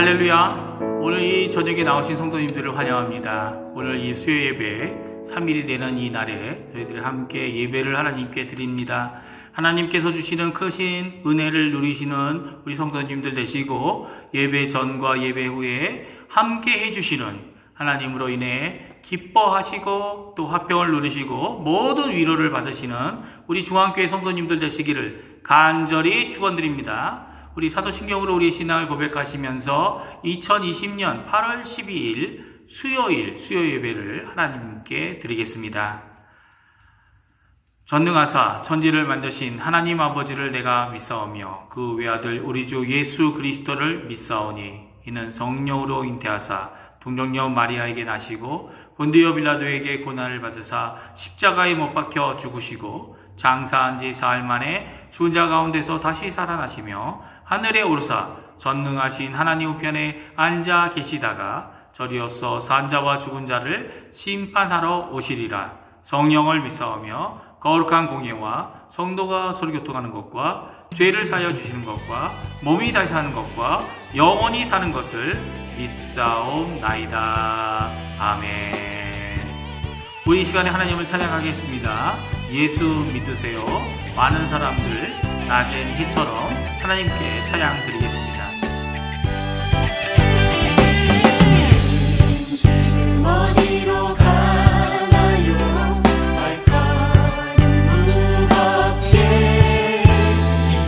할렐루야. 오늘 이 저녁에 나오신 성도님들을 환영합니다. 오늘 이 수요 예배 3일이 되는 이 날에 저희들이 함께 예배를 하나님께 드립니다. 하나님께서 주시는 크신 은혜를 누리시는 우리 성도님들 되시고, 예배 전과 예배 후에 함께 해주시는 하나님으로 인해 기뻐하시고 또 화평을 누리시고 모든 위로를 받으시는 우리 중앙교회 성도님들 되시기를 간절히 축원드립니다. 우리 사도신경으로 우리의 신앙을 고백하시면서 2020년 8월 12일 수요일 수요 예배를 하나님께 드리겠습니다. 전능하사 천지를 만드신 하나님 아버지를 내가 믿사오며 그 외아들 우리 주 예수 그리스도를 믿사오니 이는 성령으로 잉태하사 동정녀 마리아에게 나시고 본디오 빌라도에게 고난을 받으사 십자가에 못 박혀 죽으시고 장사한 지 사흘 만에 죽은 자 가운데서 다시 살아나시며 하늘에 오르사 전능하신 하나님 우편에 앉아 계시다가 저리어서 산 자와 죽은 자를 심판하러 오시리라. 성령을 믿사오며 거룩한 공예와 성도가 서로교통하는 것과 죄를 사하여 주시는 것과 몸이 다시 사는 것과 영원히 사는 것을 믿사옵나이다. 아멘. 우리 이 시간에 하나님을 찬양하겠습니다. 예수 믿으세요. 많은 사람들 낮은 해처럼 하나님께 찬양 드리겠습니다. 지금 어디로 가나요? 발걸음 무겁게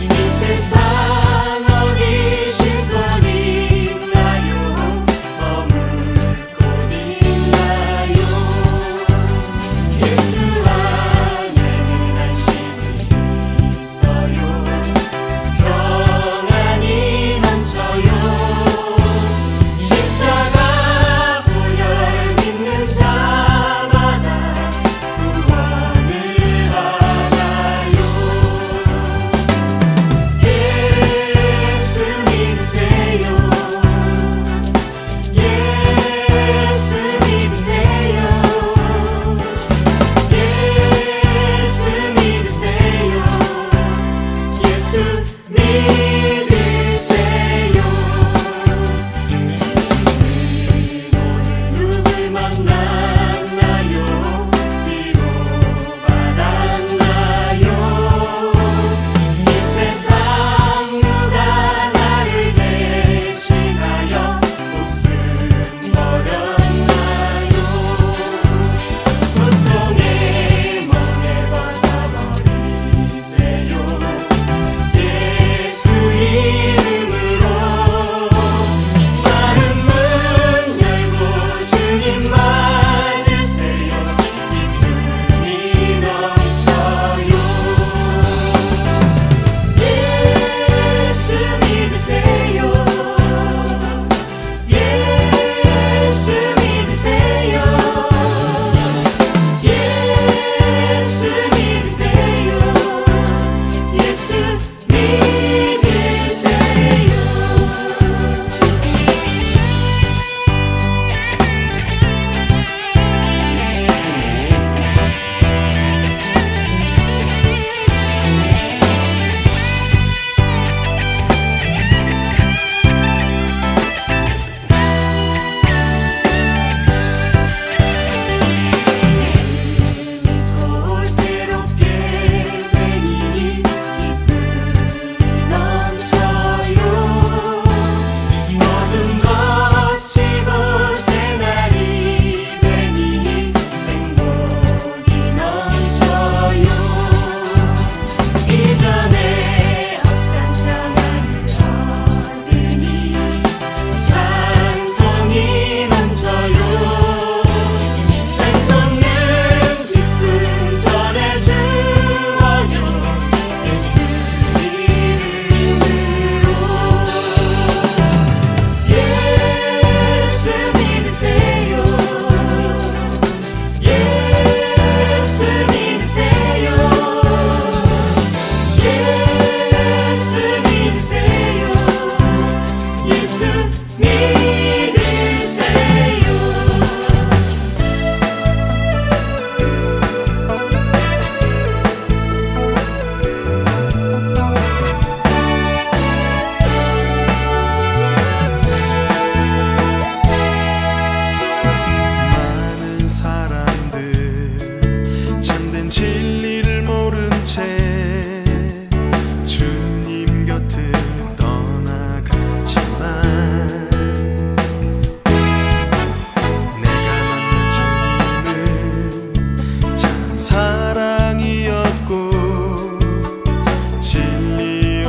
이 세상 어디 쉴 곳 있나요? 머물 곳 있나요? 예수 안에는 안식이 있어요. 평안이 넘쳐요. 십자가 보혈 믿는 자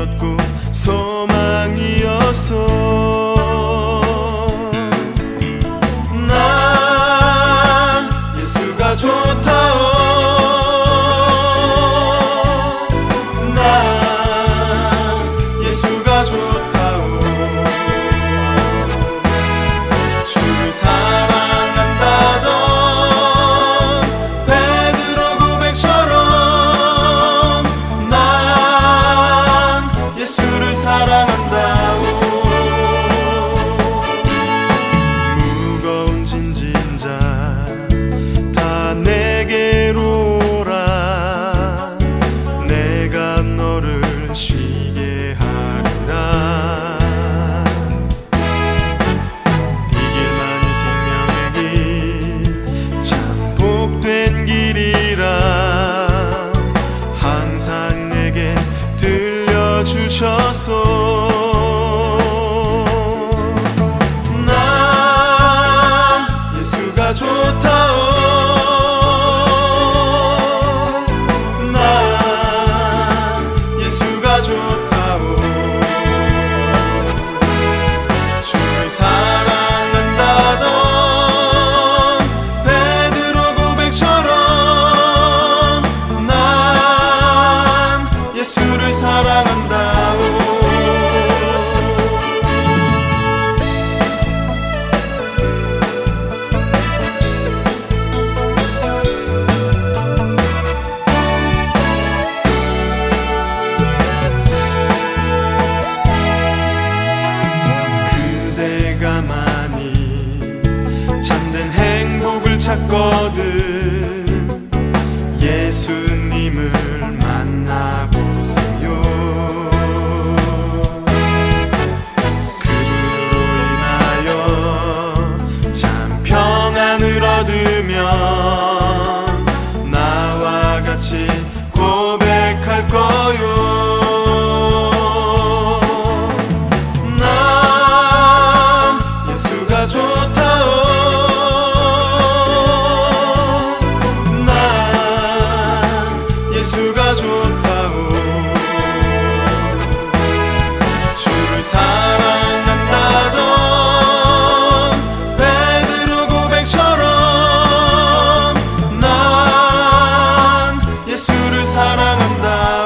힘이었고 소망이었어. 난 예수가 좋다오. 난 예수가 좋다오. 주를 사랑한다던 베드로 고백처럼 난 예수를 사랑한다오. 무거운 짐진 자 다 내게로 오라. 내가 너를 쉬게 하리라. 이 길만이 생명의 길 참 복된 길이라 항상 내게 들려주셨소. 난 예수가 좋다오. 난 예수가 좋다오. 주를 사랑한다던 베드로 고백처럼 난 예수를 사랑한다오. 그대가 많이 참된 행복을 찾거든 예수님을 만나보세요. 그분으로 인하여 참 평안을 얻으면 나와 같이 고백할 거요. 난 예수가 좋다오. 난 예수가 좋다오. 주를 사랑한다던 베드로 고백처럼 난 예수를 사랑한다오.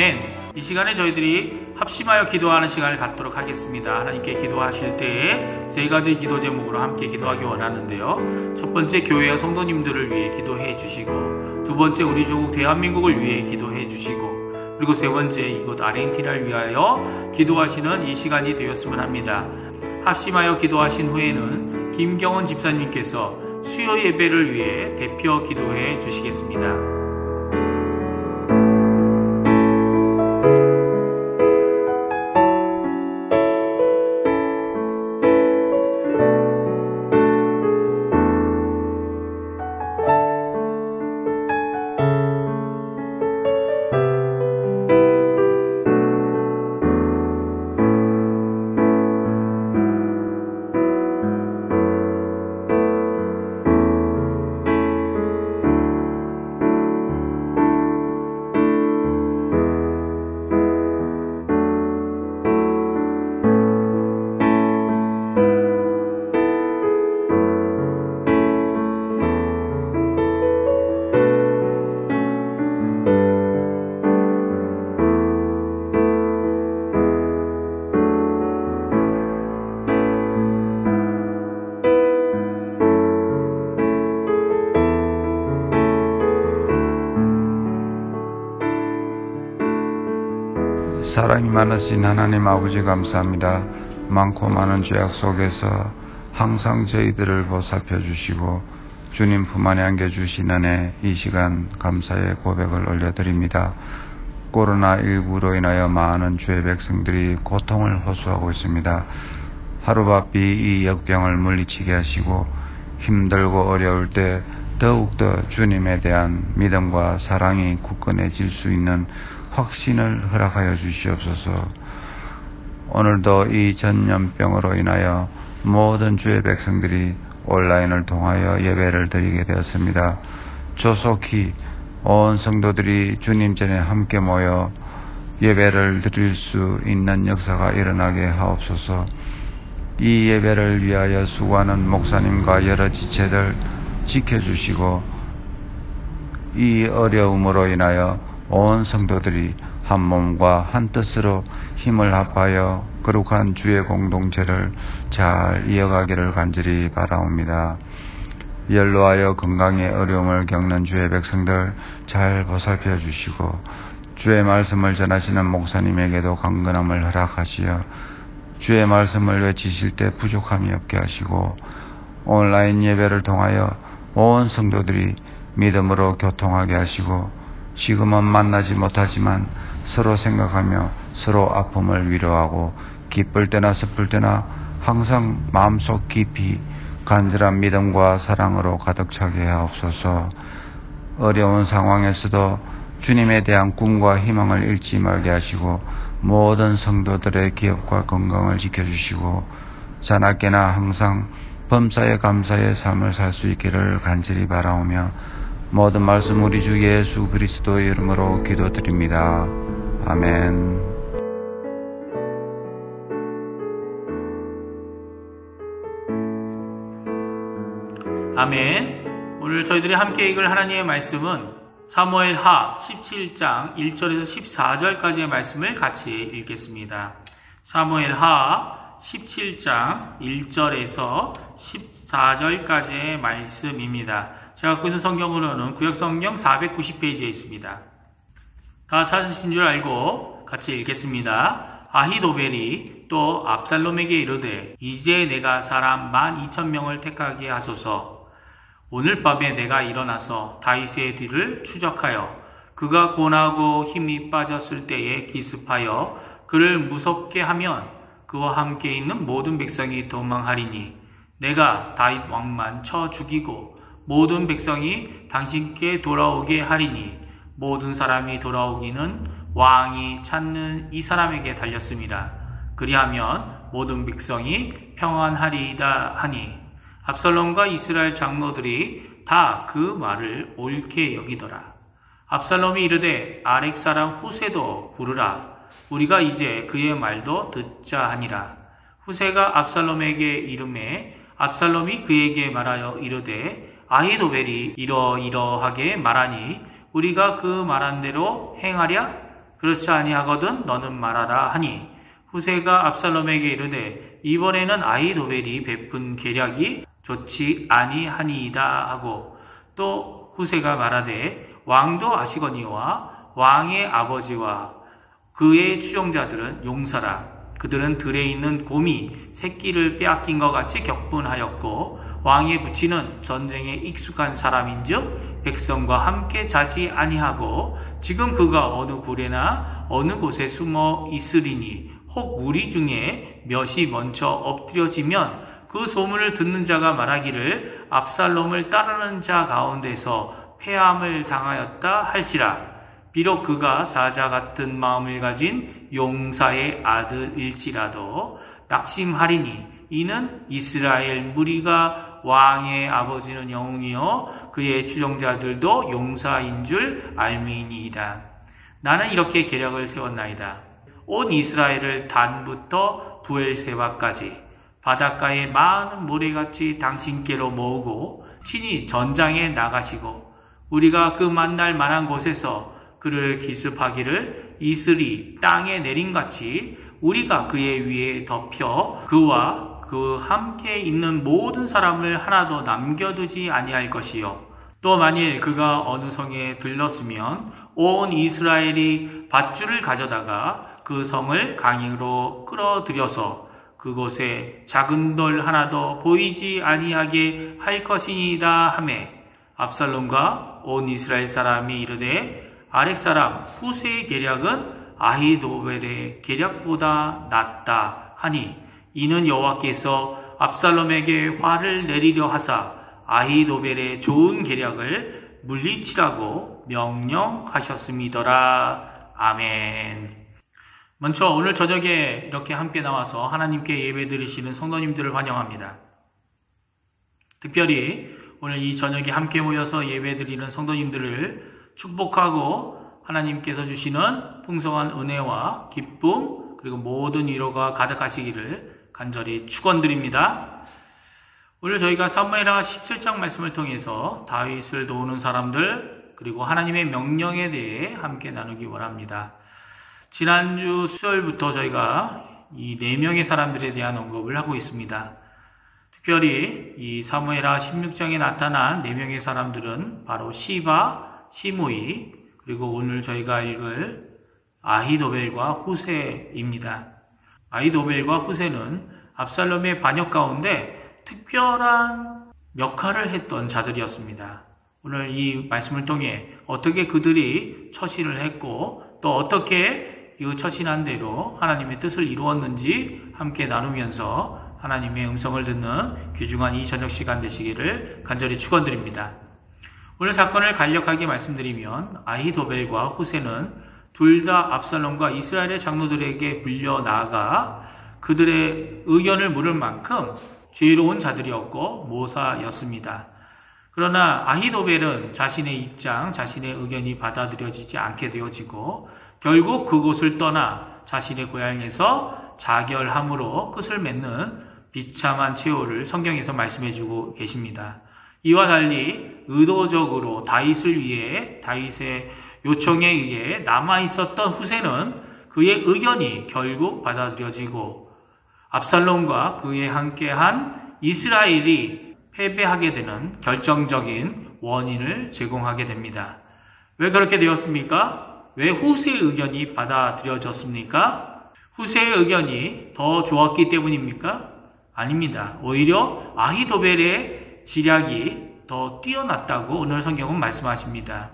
아멘. 이 시간에 저희들이 합심하여 기도하는 시간을 갖도록 하겠습니다. 하나님께 기도하실 때에 세 가지 기도 제목으로 함께 기도하기 원하는데요. 첫 번째, 교회와 성도님들을 위해 기도해 주시고, 두 번째, 우리 조국 대한민국을 위해 기도해 주시고, 그리고 세 번째, 이곳 아르헨티나를 위하여 기도하시는 이 시간이 되었으면 합니다. 합심하여 기도하신 후에는 김경원 집사님께서 수요 예배를 위해 대표 기도해 주시겠습니다. 사랑이 많으신 하나님 아버지 감사합니다. 많고 많은 죄악 속에서 항상 저희들을 보살펴 주시고 주님 품 안에 안겨주신 은혜, 이 시간 감사의 고백을 올려드립니다. 코로나19로 인하여 많은 주의 백성들이 고통을 호소하고 있습니다. 하루바삐 이 역병을 물리치게 하시고 힘들고 어려울 때 더욱더 주님에 대한 믿음과 사랑이 굳건해질 수 있는 확신을 허락하여 주시옵소서. 오늘도 이 전염병으로 인하여 모든 주의 백성들이 온라인을 통하여 예배를 드리게 되었습니다. 조속히 온 성도들이 주님 전에 함께 모여 예배를 드릴 수 있는 역사가 일어나게 하옵소서. 이 예배를 위하여 수고하는 목사님과 여러 지체들 지켜주시고, 이 어려움으로 인하여 온 성도들이 한 몸과 한 뜻으로 힘을 합하여 거룩한 주의 공동체를 잘 이어가기를 간절히 바라옵니다. 연로하여 건강에 어려움을 겪는 주의 백성들 잘 보살펴 주시고, 주의 말씀을 전하시는 목사님에게도 강건함을 허락하시어 주의 말씀을 외치실 때 부족함이 없게 하시고, 온라인 예배를 통하여 온 성도들이 믿음으로 교통하게 하시고, 지금은 만나지 못하지만 서로 생각하며 서로 아픔을 위로하고, 기쁠 때나 슬플 때나 항상 마음속 깊이 간절한 믿음과 사랑으로 가득 차게 하옵소서. 어려운 상황에서도 주님에 대한 꿈과 희망을 잃지 말게 하시고, 모든 성도들의 기업과 건강을 지켜주시고, 자나깨나 항상 범사에 감사의 삶을 살 수 있기를 간절히 바라오며, 모든 말씀 우리 주 예수 그리스도의 이름으로 기도드립니다. 아멘. 아멘. 오늘 저희들이 함께 읽을 하나님의 말씀은 사무엘하 17장 1절에서 14절까지의 말씀을 같이 읽겠습니다. 사무엘하 17장 1절에서 14절까지의 말씀입니다. 제가 갖고 있는 성경으로는 구약성경 490페이지에 있습니다. 다 찾으신 줄 알고 같이 읽겠습니다. 아히도벨이 또 압살롬에게 이르되, 이제 내가 사람 12,000명을 택하게 하소서. 오늘 밤에 내가 일어나서 다윗의 뒤를 추적하여 그가 고나고 힘이 빠졌을 때에 기습하여 그를 무섭게 하면 그와 함께 있는 모든 백성이 도망하리니, 내가 다윗 왕만 쳐 죽이고 모든 백성이 당신께 돌아오게 하리니, 모든 사람이 돌아오기는 왕이 찾는 이 사람에게 달렸습니다. 그리하면 모든 백성이 평안하리이다 하니, 압살롬과 이스라엘 장로들이 다 그 말을 옳게 여기더라. 압살롬이 이르되, 아렉 사람 후세도 부르라. 우리가 이제 그의 말도 듣자 하니라. 후세가 압살롬에게 이르매, 압살롬이 그에게 말하여 이르되, 아히도벨이 이러이러하게 말하니 우리가 그 말한 대로 행하랴? 그렇지 아니하거든 너는 말하라 하니 후세가 압살롬에게 이르되 이번에는 아히도벨이 베푼 계략이 좋지 아니하니이다 하고 또 후세가 말하되 왕도 아시거니와 왕의 아버지와 그의 추종자들은 용사라. 그들은 들에 있는 곰이 새끼를 빼앗긴 것 같이 격분하였고 왕의 부친은 전쟁에 익숙한 사람인즉 백성과 함께 자지 아니하고 지금 그가 어느 굴에나 어느 곳에 숨어 있으리니 혹 무리 중에 몇이 먼저 엎드려지면 그 소문을 듣는 자가 말하기를 압살롬을 따르는 자 가운데서 패함을 당하였다 할지라. 비록 그가 사자 같은 마음을 가진 용사의 아들일지라도 낙심하리니 이는 이스라엘 무리가 왕의 아버지는 영웅이요 그의 추종자들도 용사인 줄 알미니이다. 나는 이렇게 계략을 세웠나이다. 온 이스라엘을 단부터 부엘세바까지 바닷가에 많은 모래같이 당신께로 모으고 친히 전장에 나가시고 우리가 그 만날 만한 곳에서 그를 기습하기를 이슬이 땅에 내림같이 우리가 그의 위에 덮여 그와 그 함께 있는 모든 사람을 하나도 남겨두지 아니할 것이요. 또 만일 그가 어느 성에 들렀으면 온 이스라엘이 밧줄을 가져다가 그 성을 강으로 끌어들여서 그곳에 작은 돌 하나도 보이지 아니하게 할 것이니이다 하매 압살롬과 온 이스라엘 사람이 이르되 아렉 사람 후세의 계략은 아히도벨의 계략보다 낫다 하니 이는 여호와께서 압살롬에게 화를 내리려 하사 아히도벨의 좋은 계략을 물리치라고 명령하셨음이더라. 아멘. 먼저 오늘 저녁에 이렇게 함께 나와서 하나님께 예배 드리시는 성도님들을 환영합니다. 특별히 오늘 이 저녁에 함께 모여서 예배 드리는 성도님들을 축복하고 하나님께서 주시는 풍성한 은혜와 기쁨 그리고 모든 위로가 가득하시기를 간절히 축원드립니다. 오늘 저희가 사무엘하 17장 말씀을 통해서 다윗을 도우는 사람들 그리고 하나님의 명령에 대해 함께 나누기 원합니다. 지난주 수요일부터 저희가 이 4명의 사람들에 대한 언급을 하고 있습니다. 특별히 이 사무엘하 16장에 나타난 4명의 사람들은 바로 시바, 시므이 그리고 오늘 저희가 읽을 아히도벨과 후세입니다. 아히도벨과 후세는 압살롬의 반역 가운데 특별한 역할을 했던 자들이었습니다. 오늘 이 말씀을 통해 어떻게 그들이 처신을 했고 또 어떻게 이 처신한 대로 하나님의 뜻을 이루었는지 함께 나누면서 하나님의 음성을 듣는 귀중한 이 저녁 시간 되시기를 간절히 축원드립니다. 오늘 사건을 간략하게 말씀드리면 아히도벨과 후세는 둘 다 압살롬과 이스라엘의 장로들에게 불려 나아가 그들의 의견을 물을 만큼 죄로운 자들이었고 모사였습니다. 그러나 아히도벨은 자신의 입장, 자신의 의견이 받아들여지지 않게 되어지고 결국 그곳을 떠나 자신의 고향에서 자결함으로 끝을 맺는 비참한 최후를 성경에서 말씀해주고 계십니다. 이와 달리 의도적으로 다윗을 위해 다윗의 요청에 의해 남아있었던 후세는 그의 의견이 결국 받아들여지고 압살롬과 그에 함께한 이스라엘이 패배하게 되는 결정적인 원인을 제공하게 됩니다. 왜 그렇게 되었습니까? 왜 후세의 의견이 받아들여졌습니까? 후세의 의견이 더 좋았기 때문입니까? 아닙니다. 오히려 아히도벨의 지략이 더 뛰어났다고 오늘 성경은 말씀하십니다.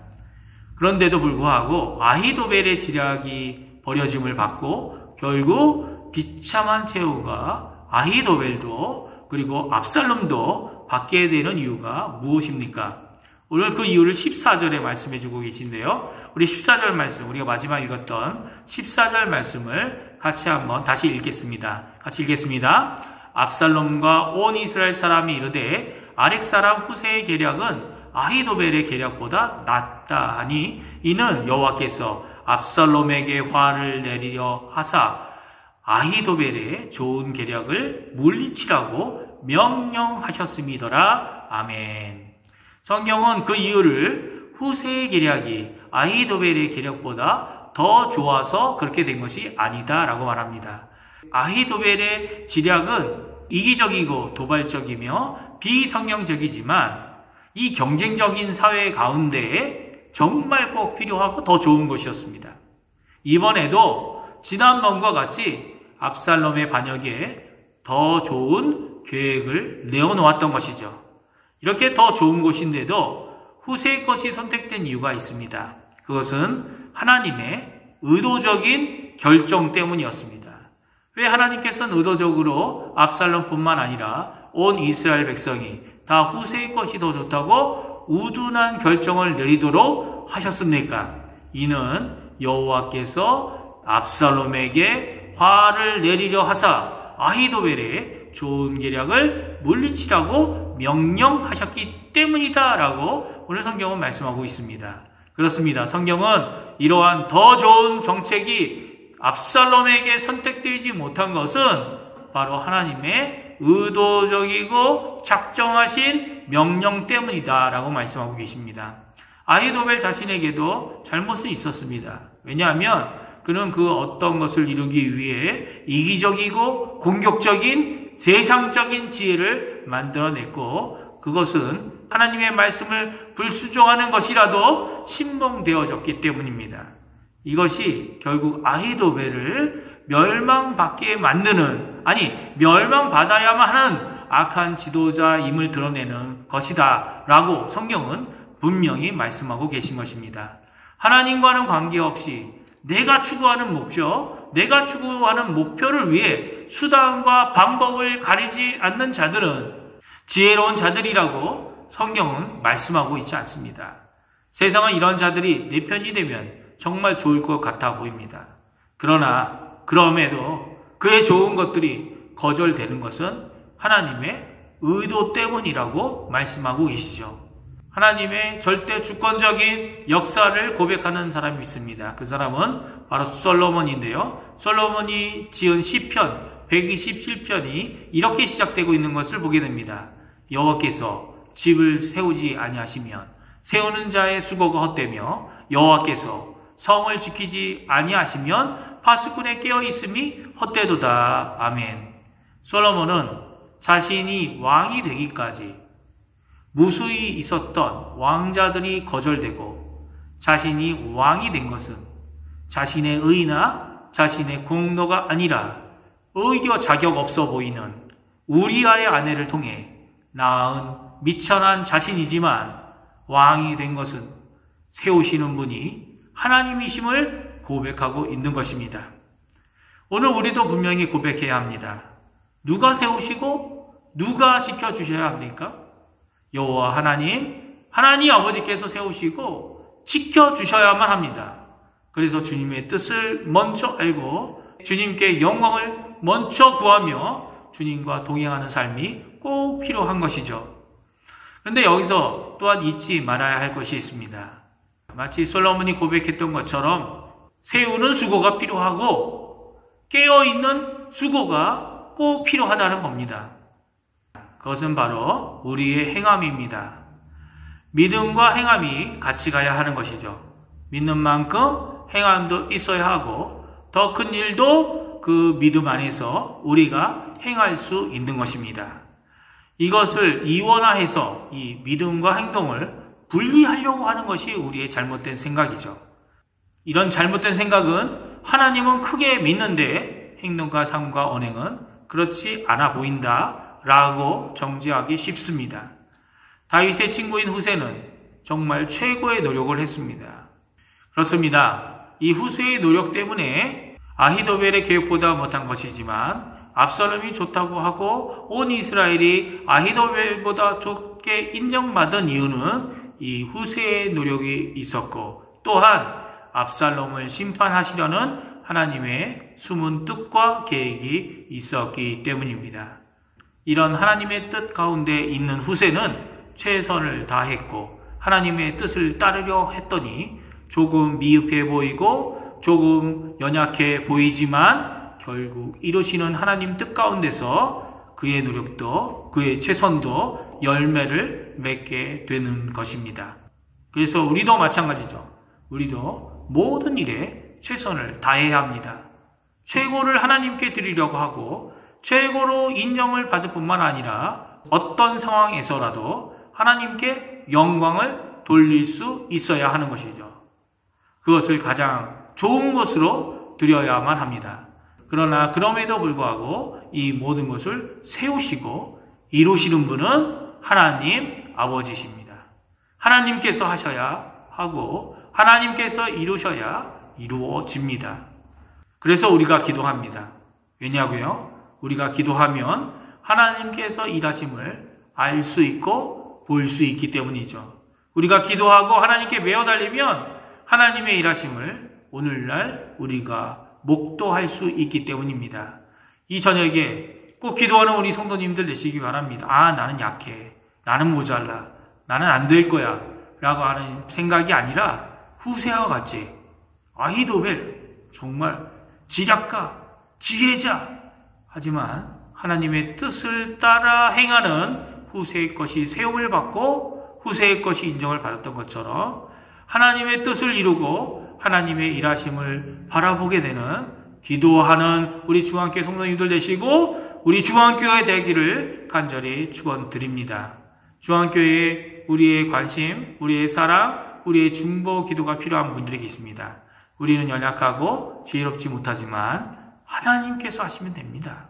그런데도 불구하고 아히도벨의 지략이 버려짐을 받고 결국 비참한 최후가 아히도벨도 그리고 압살롬도 받게 되는 이유가 무엇입니까? 오늘 그 이유를 14절에 말씀해 주고 계신데요. 우리 14절 말씀, 우리가 마지막 읽었던 14절 말씀을 같이 한번 다시 읽겠습니다. 같이 읽겠습니다. 압살롬과 온 이스라엘 사람이 이르되 아렉 사람 후세의 계략은 아히도벨의 계략보다 낫다 하니 이는 여호와께서 압살롬에게 화를 내리려 하사 아히도벨의 좋은 계략을 물리치라고 명령하셨음이더라. 아멘. 성경은 그 이유를 후세의 계략이 아히도벨의 계략보다 더 좋아서 그렇게 된 것이 아니다라고 말합니다. 아히도벨의 지략은 이기적이고 도발적이며 비성경적이지만 이 경쟁적인 사회 가운데 정말 꼭 필요하고 더 좋은 것이었습니다. 이번에도 지난번과 같이 압살롬의 반역에 더 좋은 계획을 내어놓았던 것이죠. 이렇게 더 좋은 것인데도 후세의 것이 선택된 이유가 있습니다. 그것은 하나님의 의도적인 결정 때문이었습니다. 왜 하나님께서는 의도적으로 압살롬뿐만 아니라 온 이스라엘 백성이 다 후세의 것이 더 좋다고 우둔한 결정을 내리도록 하셨습니까? 이는 여호와께서 압살롬에게 화를 내리려 하사 아히도벨의 좋은 계략을 물리치라고 명령하셨기 때문이다라고 오늘 성경은 말씀하고 있습니다. 그렇습니다. 성경은 이러한 더 좋은 정책이 압살롬에게 선택되지 못한 것은 바로 하나님의 의도적이고 작정하신 명령 때문이다라고 말씀하고 계십니다. 아히도벨 자신에게도 잘못은 있었습니다. 왜냐하면 그는 그 어떤 것을 이루기 위해 이기적이고 공격적인 세상적인 지혜를 만들어냈고 그것은 하나님의 말씀을 불수종하는 것이라도 신봉되어졌기 때문입니다. 이것이 결국 아히도벨을 멸망받게 만드는, 멸망받아야만 하는 악한 지도자임을 드러내는 것이다 라고 성경은 분명히 말씀하고 계신 것입니다. 하나님과는 관계없이 내가 추구하는 목표를 위해 수단과 방법을 가리지 않는 자들은 지혜로운 자들이라고 성경은 말씀하고 있지 않습니다. 세상은 이런 자들이 내 편이 되면 정말 좋을 것 같아 보입니다. 그럼에도 그의 좋은 것들이 거절되는 것은 하나님의 의도 때문이라고 말씀하고 계시죠. 하나님의 절대 주권적인 역사를 고백하는 사람이 있습니다. 그 사람은 바로 솔로몬인데요. 솔로몬이 지은 시편 127편이 이렇게 시작되고 있는 것을 보게 됩니다. 여호와께서 집을 세우지 아니하시면 세우는 자의 수고가 헛되며 여호와께서 성을 지키지 아니하시면 파수꾼의 깨어있음이 헛되도다. 아멘. 솔로몬은 자신이 왕이 되기까지 무수히 있었던 왕자들이 거절되고 자신이 왕이 된 것은 자신의 의나 자신의 공로가 아니라 오히려 자격 없어 보이는 우리아의 아내를 통해 낳은 미천한 자신이지만 왕이 된 것은 세우시는 분이 하나님이심을 고백하고 있는 것입니다. 오늘 우리도 분명히 고백해야 합니다. 누가 세우시고 누가 지켜주셔야 합니까? 여호와 하나님 아버지께서 세우시고 지켜주셔야만 합니다. 그래서 주님의 뜻을 먼저 알고 주님께 영광을 먼저 구하며 주님과 동행하는 삶이 꼭 필요한 것이죠. 그런데 여기서 또한 잊지 말아야 할 것이 있습니다. 마치 솔로몬이 고백했던 것처럼 세우는 수고가 필요하고 깨어있는 수고가 꼭 필요하다는 겁니다. 그것은 바로 우리의 행함입니다. 믿음과 행함이 같이 가야 하는 것이죠. 믿는 만큼 행함도 있어야 하고 더 큰 일도 그 믿음 안에서 우리가 행할 수 있는 것입니다. 이것을 이원화해서 이 믿음과 행동을 분리하려고 하는 것이 우리의 잘못된 생각이죠. 이런 잘못된 생각은 하나님은 크게 믿는데 행동과 삶과 언행은 그렇지 않아 보인다 라고 정죄하기 쉽습니다. 다윗의 친구인 후세는 정말 최고의 노력을 했습니다. 그렇습니다. 이 후세의 노력 때문에 아히도벨의 계획보다 못한 것이지만 압살롬이 좋다고 하고 온 이스라엘이 아히도벨보다 좋게 인정받은 이유는 이 후세의 노력이 있었고 또한 압살롬을 심판하시려는 하나님의 숨은 뜻과 계획이 있었기 때문입니다. 이런 하나님의 뜻 가운데 있는 후세는 최선을 다했고 하나님의 뜻을 따르려 했더니 조금 미흡해 보이고 조금 연약해 보이지만 결국 이루시는 하나님 뜻 가운데서 그의 노력도 그의 최선도 열매를 맺게 되는 것입니다. 그래서 우리도 마찬가지죠. 우리도 모든 일에 최선을 다해야 합니다. 최고를 하나님께 드리려고 하고 최고로 인정을 받을 뿐만 아니라 어떤 상황에서라도 하나님께 영광을 돌릴 수 있어야 하는 것이죠. 그것을 가장 좋은 것으로 드려야만 합니다. 그러나 그럼에도 불구하고 이 모든 것을 세우시고 이루시는 분은 하나님 아버지십니다. 하나님께서 하셔야 하고 하나님께서 이루셔야 이루어집니다. 그래서 우리가 기도합니다. 왜냐고요? 우리가 기도하면 하나님께서 일하심을 알 수 있고 볼 수 있기 때문이죠. 우리가 기도하고 하나님께 매어달리면 하나님의 일하심을 오늘날 우리가 목도할 수 있기 때문입니다. 이 저녁에 꼭 기도하는 우리 성도님들 되시기 바랍니다. 나는 약해. 나는 모자라. 나는 안 될 거야. 라고 하는 생각이 아니라 후세와 같이 아히도벨 정말 지략가, 지혜자 하지만 하나님의 뜻을 따라 행하는 후세의 것이 세움을 받고 후세의 것이 인정을 받았던 것처럼 하나님의 뜻을 이루고 하나님의 일하심을 바라보게 되는 기도하는 우리 중앙교회 성도님들 되시고 우리 중앙교회 되기를 간절히 축원드립니다. 중앙교회에 우리의 관심, 우리의 사랑, 우리의 중보 기도가 필요한 분들이 계십니다. 우리는 연약하고 지혜롭지 못하지만 하나님께서 하시면 됩니다.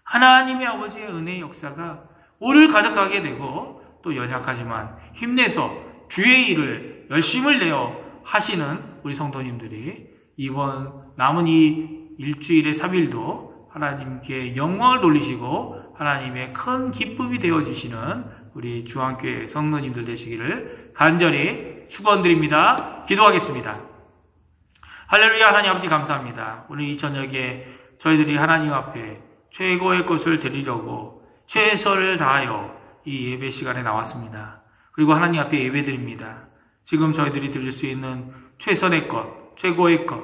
하나님의 아버지의 은혜의 역사가 오를 가득하게 되고 또 연약하지만 힘내서 주의 일을 열심을 내어 하시는 우리 성도님들이 이번 남은 이 일주일의 3일도 하나님께 영광을 돌리시고 하나님의 큰 기쁨이 되어주시는 우리 중앙교회 성도님들 되시기를 간절히 축원드립니다. 기도하겠습니다. 할렐루야. 하나님 아버지 감사합니다. 오늘 이 저녁에 저희들이 하나님 앞에 최고의 것을 드리려고 최선을 다하여 이 예배 시간에 나왔습니다. 그리고 하나님 앞에 예배드립니다. 지금 저희들이 드릴 수 있는 최선의 것, 최고의 것,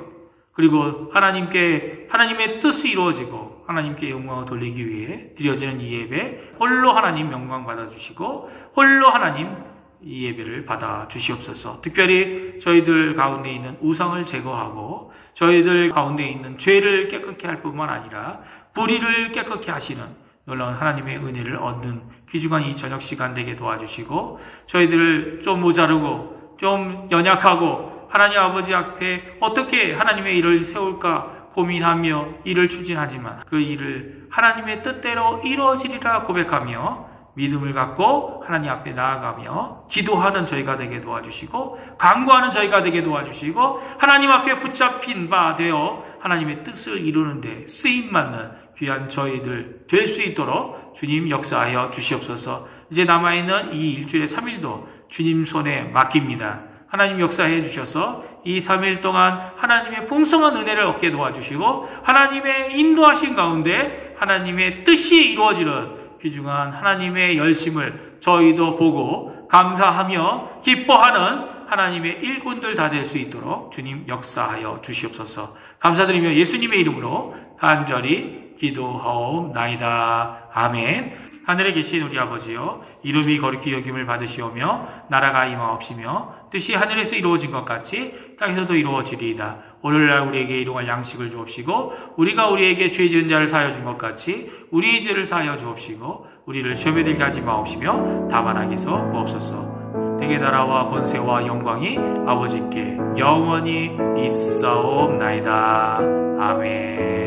그리고 하나님의 뜻이 이루어지고 하나님께 영광을 돌리기 위해 드려지는 이 예배 홀로 하나님 영광 받아주시고 홀로 하나님 이 예배를 받아주시옵소서. 특별히 저희들 가운데 있는 우상을 제거하고 저희들 가운데 있는 죄를 깨끗게 할 뿐만 아니라 불의를 깨끗게 하시는 놀라운 하나님의 은혜를 얻는 귀중한 이 저녁 시간 되게 도와주시고 저희들을 좀 모자르고 좀 연약하고 하나님 아버지 앞에 어떻게 하나님의 일을 세울까 고민하며 일을 추진하지만 그 일을 하나님의 뜻대로 이루어지리라 고백하며 믿음을 갖고 하나님 앞에 나아가며 기도하는 저희가 되게 도와주시고 간구하는 저희가 되게 도와주시고 하나님 앞에 붙잡힌 바 되어 하나님의 뜻을 이루는 데 쓰임받는 귀한 저희들 될 수 있도록 주님 역사하여 주시옵소서. 이제 남아있는 이 일주일의 3일도 주님 손에 맡깁니다. 하나님 역사해 주셔서 이 3일 동안 하나님의 풍성한 은혜를 얻게 도와주시고 하나님의 인도하신 가운데 하나님의 뜻이 이루어지는 귀중한 하나님의 열심을 저희도 보고 감사하며 기뻐하는 하나님의 일꾼들 다 될 수 있도록 주님 역사하여 주시옵소서. 감사드리며 예수님의 이름으로 간절히 기도하옵나이다. 아멘. 하늘에 계신 우리 아버지여, 이름이 거룩히 여김을 받으시오며 나라가 임하옵시며 뜻이 하늘에서 이루어진 것 같이 땅에서도 이루어지리이다. 오늘날 우리에게 일용할 양식을 주옵시고 우리가 우리에게 죄 지은 자를 사하여 준 것 같이 우리의 죄를 사하여 주옵시고 우리를 시험에 들게 하지 마옵시며 다만 악에서 구옵소서. 대개 나라와 권세와 영광이 아버지께 영원히 있사옵나이다. 아멘.